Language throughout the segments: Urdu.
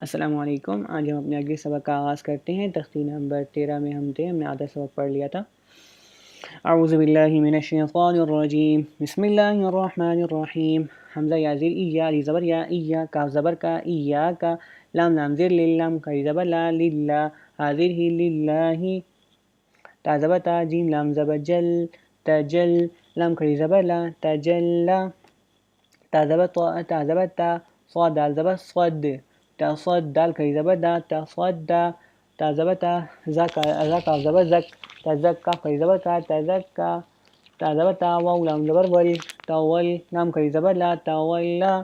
السلام علیکم. آج ہم اپنے اگلے سبق کا آغاز کرتے ہیں. تختی نمبر 13 میں ہم نے آدھا سبق پڑھ لیا تھا. اعوذ باللہ من الشیطان الرجیم. بسم اللہ الرحمن الرحیم. حمزہ یا زیر یا علی زبر یا کاف زبر کا کا لام لام زیر لام کری زبر لا للہ حاضر ہی للہ تا زبر تا جیم لام زبر جل تجل لام کری زبر لا تجلا تا زبر تا صاد دال زبر صد تصد دال کری زبر دا تصدا تا زبر تا زکا زبر زک تزکا کری زبر کا تزکا تا زبر تا واو لام زبر ول تول لام کری زبر لا تولا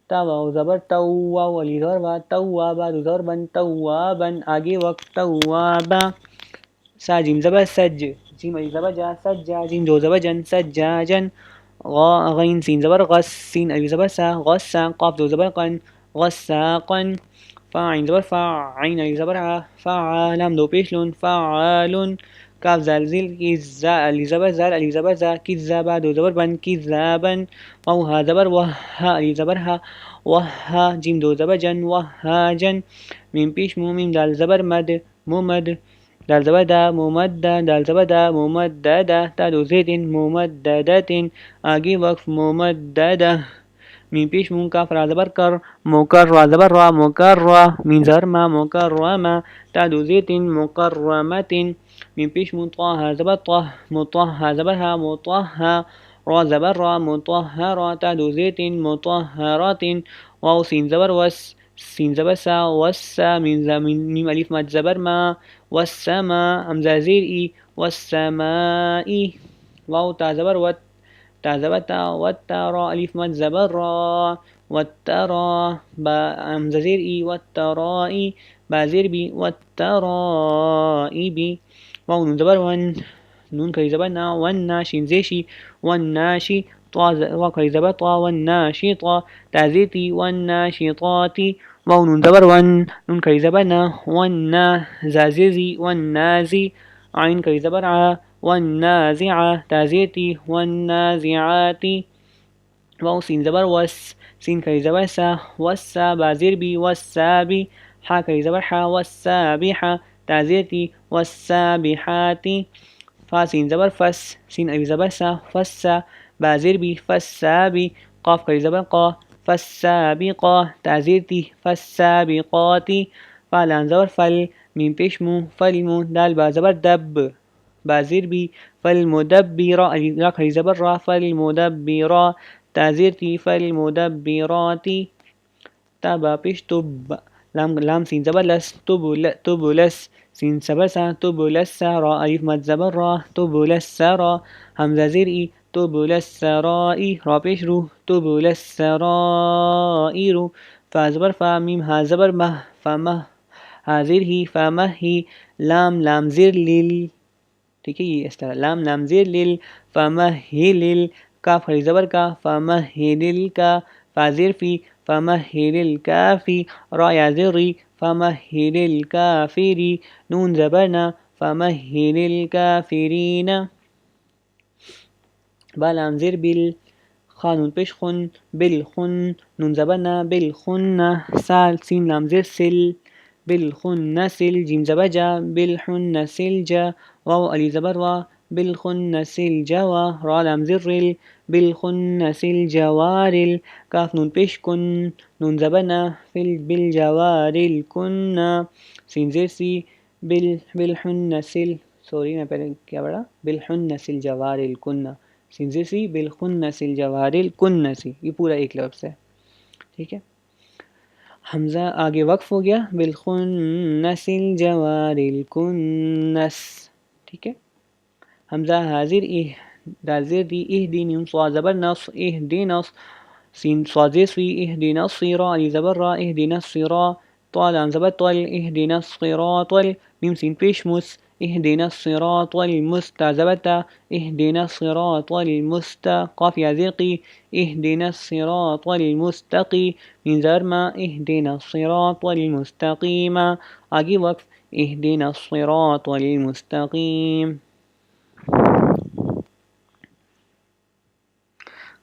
تا واو زبر تو واو علی زبر با توابا دو زبر بن توابا آگے وقت توابا سا جیم زبر سج جیم علی زبر جا سجا جیم دو زبر جن سجاجن غین سین زبر غس سین علی زبر سا غسا قاف دو زبر قن غساقا فا عین زبر فا عین علی زبر ع فا لام دو پیش لون فعال کاف زال زیل زا علی زبر زال علی زبر زا کذابا دو زبر بن کذابا واو ها زبر وها علی زبر ها وها جیم دو زبر جن وهاجن میم پیش مو میم دال زبر مد ممد دال زبر دا ممدد دال زبر دا ممددہ تا دو زید ممددت آگے وقف ممددہ میم پیش مون کاف را زبر کر مکر را زبر را مکر را میم زبر ما مکرمہ تا دو زید مکرمت میم پیش مون طا ها زبر طه مطه زبر ها مطه را زبر را مطهرہ تا دو زید مطہرات واو سین زبر وس سین زبر سا وسا میم الف مد زبر ما والسما حمزہ زیر ای والسمائی واو تا زبر وت تا زبر تا والترا الف مد زبر را والترا با حمزہ زیر ای والترائی با زیر بی والترائی بی واو نون زبر ون نون کری زبر نا ون شین زیشی ون ناشی طا واو کری زبر طا ون ناشی طا تازیتی ون ناشی طاتی واو نون زبر ون نون کری زبر نا ون نا زازیزی ون نازی عین کری زبر ع ون نازعہ تازیتی ون نازعاتی واو سین زبر وس سین کری زبر سا وسا بازیر بی وسابی حا کری زبر حا وسابحہ تازیتی والسابحاتی فا سین زبر فس سین علی زبر سا فسا بازیر بی فسابی قاف کری زبر قا فالسابقہ تازیتی فالسابقاتی فا لام زبر فل میم پیش مو فلمو دال با زبر دب بازیر بی فالمدبرہ را کری زبر را فالمدبرہ تازیتی فالمدبراتی تا با پیش تب لام سین زبر لس تبلس سین زبر سا تبلس را الف مد زبر را تبلس را حمزہ زیر ای تبلس رائی را پیش رو تبلس سرائر فا زبر فا میم ها زبر مہ فمہ حاضر ہی فمہ ہی لام زیر لیل ٹھیک ہے یہ اس طرح لام زیر لیل فمہل کاف کھڑی زبر کا فمہل کا فا زیر فی فمہل الکافی را یا زری فمہل الکافری نون زبرنا فمہل الکافرین با لام زیر بل خانون پیش خن بالخن نون زبرنا بالخن سال سین لام زیر سل بالخن سل جیم زبر جا بالحن سل جا واو علی زبر وا بالخن سل جوا را لام زیر رل بالخن سل جوارل کاف نون پیش کن نون زبرنا بالجوارل کن سین زیر سی بالحن سل سوری میں پہلے کیا پڑھا بالحن سل جوارل کن سین زیر سی بالخنس الجوارل کنس یہ پورا ایک لفظ ہے. ٹھیک ہے حمزہ آگے وقف ہو گیا بالخنس الجوارل کنس. ٹھیک ہے حمزہ حاضر دال زیر دی اہدین صا زبر نص اہدینس سین صاد سی اہدین الصراط علی زبر را اہدین الصراط طا لام زبر طل اہدین الصراط میم سین پیش مس اهدنا الصراط المستعذبة اهدنا الصراط قاف يا ذقي اهدنا الصراط المستقي من زرما اهدنا الصراط المستقيم آگے وقف اهدنا الصراط المستقيم.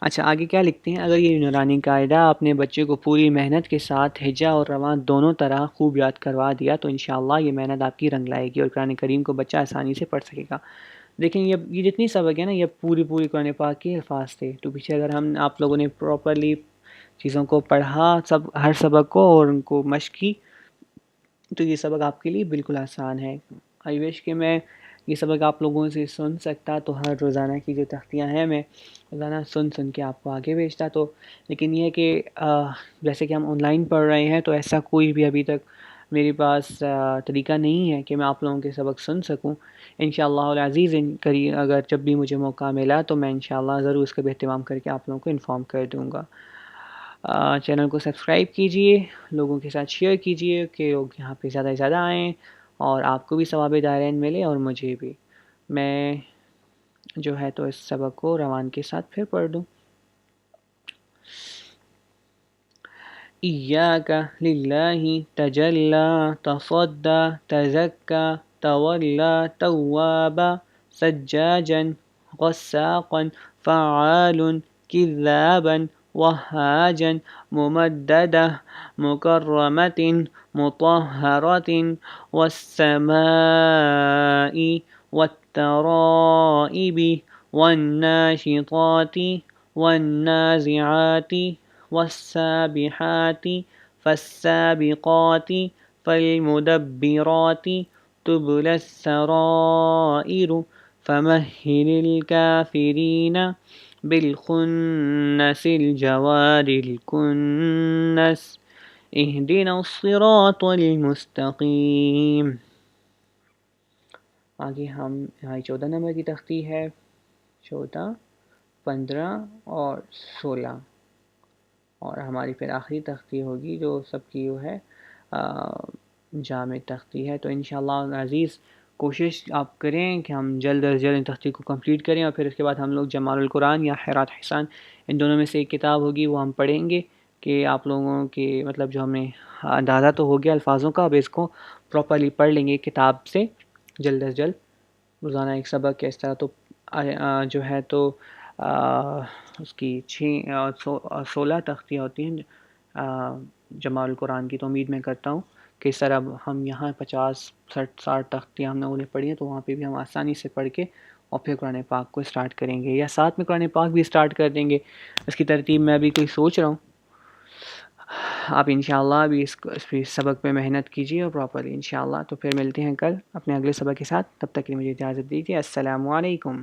اچھا آگے کیا لکھتے ہیں، اگر یہ نورانی قاعدہ اپنے بچے کو پوری محنت کے ساتھ ہجا اور رواں دونوں طرح خوب یاد کروا دیا تو انشاءاللہ یہ محنت آپ کی رنگ لائے گی اور قرآن کریم کو بچہ آسانی سے پڑھ سکے گا۔ دیکھیں یہ جتنی سبق ہے نا، یہ پوری قرآن پاک کے الفاظ تھے، تو پیچھے اگر آپ لوگوں نے پراپرلی چیزوں کو پڑھا، ہر سبق کو، اور ان کو مشق کی، تو یہ سبق آپ کے لیے بالکل آسان ہے۔ آئی وش کہ میں یہ سبق آپ لوگوں سے سن سکتا، تو ہر روزانہ کی جو تختیاں ہیں میں روزانہ سن کے آپ کو آگے بھیجتا، تو لیکن یہ کہ جیسے کہ ہم آن لائن پڑھ رہے ہیں، تو ایسا کوئی بھی ابھی تک میرے پاس طریقہ نہیں ہے کہ میں آپ لوگوں کے سبق سن سکوں۔ انشاءاللہ العزیز اگر جب بھی مجھے موقع ملا تو میں انشاءاللہ ضرور اس کا بھی اہتمام کر کے آپ لوگوں کو انفارم کر دوں گا۔ چینل کو سبسکرائب کیجئے، لوگوں کے ساتھ شیئر کیجئے کہ لوگ یہاں پہ زیادہ سے زیادہ آئیں اور آپ کو بھی ثواب دارین ملے اور مجھے بھی۔ میں جو ہے تو اس سبق کو روان کے ساتھ پھر پڑھ دوں۔ ایاک للہ تجلی تصدی تزکی تولی توابا سجاجا غساقا فعال کذابا وہاجا ممددا مکرمۃ مطہرۃ والسماء والترائب والناشطات والنازعات والسابحات فالسابقات فالمدبرات تبلى السرائر فمهل الكافرين بالخنس الجوار الكنس اهدنا الصراط المستقیم۔ آگے ہم یہاں 14 نمبر کی تختی ہے، 14، 15 اور 16، اور ہماری پھر آخری تختی ہوگی جو سب کی وہ ہے جامع تختی ہے۔ تو انشاءاللہ عزیز کوشش آپ کریں کہ ہم جلد از جلد ان تختی کو کمپلیٹ کریں، اور پھر اس کے بعد ہم لوگ جمال القرآن یا حیرات حسان ان دونوں میں سے ایک کتاب ہوگی وہ ہم پڑھیں گے، کہ آپ لوگوں کے مطلب جو ہمیں اندازہ تو ہو گیا الفاظوں کا، اب اس کو پراپرلی پڑھ لیں گے کتاب سے جلد از جلد، روزانہ ایک سبق ہے اس طرح۔ تو جو ہے تو اس کی 16 تختیاں ہوتی ہیں جمال القرآن کی، تو امید میں کرتا ہوں کہ اس طرح ہم یہاں 50-60 تختیاں ہم نے انہیں پڑھی ہیں، تو وہاں پہ بھی ہم آسانی سے پڑھ کے اور پھر قرآن پاک کو اسٹارٹ کریں گے، یا ساتھ میں قرآن پاک بھی اسٹارٹ کر دیں گے۔ اس کی ترتیب میں ابھی کوئی سوچ رہا ہوں، آپ انشاءاللہ بھی اس سبق پہ محنت کیجیے اور پراپرلی انشاءاللہ۔ تو پھر ملتے ہیں کل اپنے اگلے سبق کے ساتھ، تب تک کے لیے مجھے اجازت دیجیے، السلام علیکم۔